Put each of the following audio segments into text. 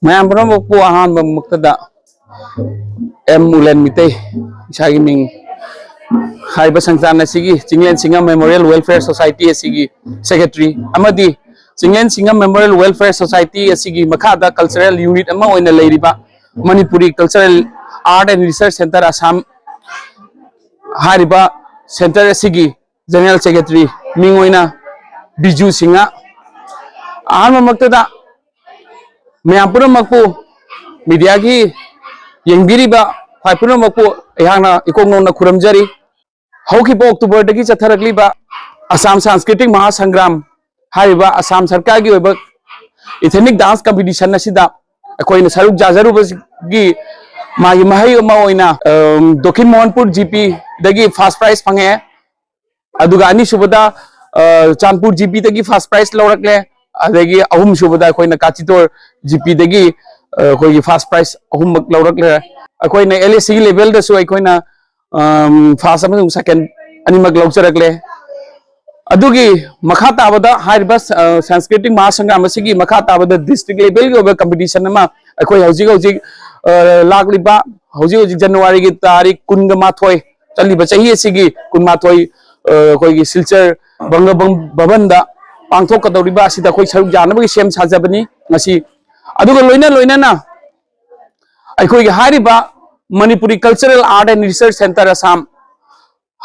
Mayam pura mukpu ahan bamuktada Ulen Mite Chahi ming Haiba Sangtana Sigi Chinglen Singa Memorial Welfare Society Asigi Secretary Amadi Chinglen Singa Memorial Welfare Society Asigi Makada Cultural Unit Ama Oina Leiriba Manipuri Cultural Art and Research Center Assam Hariba Center Asigi General Secretary Ming Oina Biju Singa Ahan Mamaktada Mayapura Makpu Media ki yang biriba Paipuna Mapu Ehana Ikongona Kuramjari Hoki po October dagi Chatharakliba Assam Sanskritic Mahasangram Hariba Assam Sarkagi Weba Ethnic Dance Competition Nasida Akoin Saruk Jazarugi Magi Mahi Maoina Dokin Mohanpur GP dagi first prize pange Adugani Subada Chanpur GP dagi first prize Lorakle Adagi Ahum Subada Koina Kachitor GP dagi Koi first prize ahum laurakle akoi na LSC level da so akoi na first among second animal laucharakle adugi makha tabada hariba Sanskritic Mahasangram asigi makha tabada district level gi competition ama akoi hojik lakliba hojik January gi tarik 19 chaliba chahi asigi 19 koi gi silchar bangabang babanda pangthok kadoriba asida koi saruk janabagi sem sajabani ngasi aduga loina na aikoi hariba Manipuri Cultural Art and Research Center Assam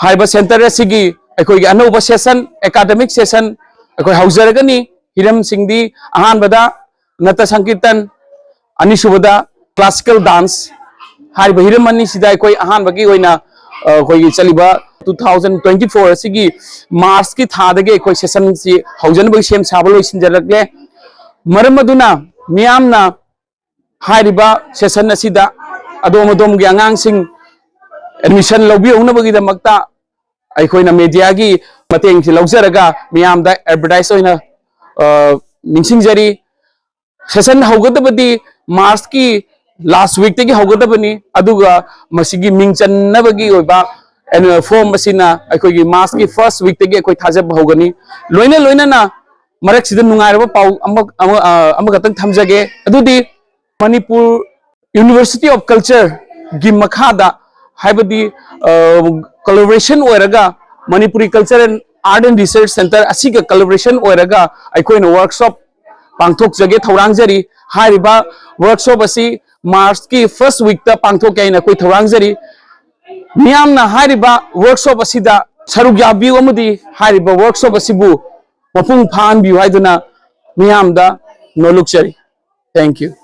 haiba center asigi aikoi anova session academic session aikoi haujaragani hiram singdi ahan bada nata sankirtan anisubada classical dance hariba hiram ani sida aikoi ahan bagi oina koi chaliba 2024 asigi March ki thadage aikoi session si haujan bagi sem sabalo sinjaragle maram aduna miyamna Hariba session asida adom gi angang sing admission lobby una bagi da makta aikoina media gi mateng si laujaraga miyam da advertise oina ningsing jari session hogadabadi March ki last week tegi hogadabani aduga masigi mingchan na bagi oiba and form masina aikoi gi March ki first week tegi akoi thajab hogani loina na marak sida nungairaba pau amakatang thamjage adudi Manipur University of Culture gi makhada haibadi collaboration oiraga Manipuri Culture and Art and Research Center asiga collaboration oiraga aikoina workshop pangthok jage thorang jari hariba workshop asi March ki first week ta pangthok kaina koi thorang jari miyamna hariba workshop asida saruk yabi amudi hariba workshop asibu mapung phan bi haiduna miyamda noluk jari. Thank you.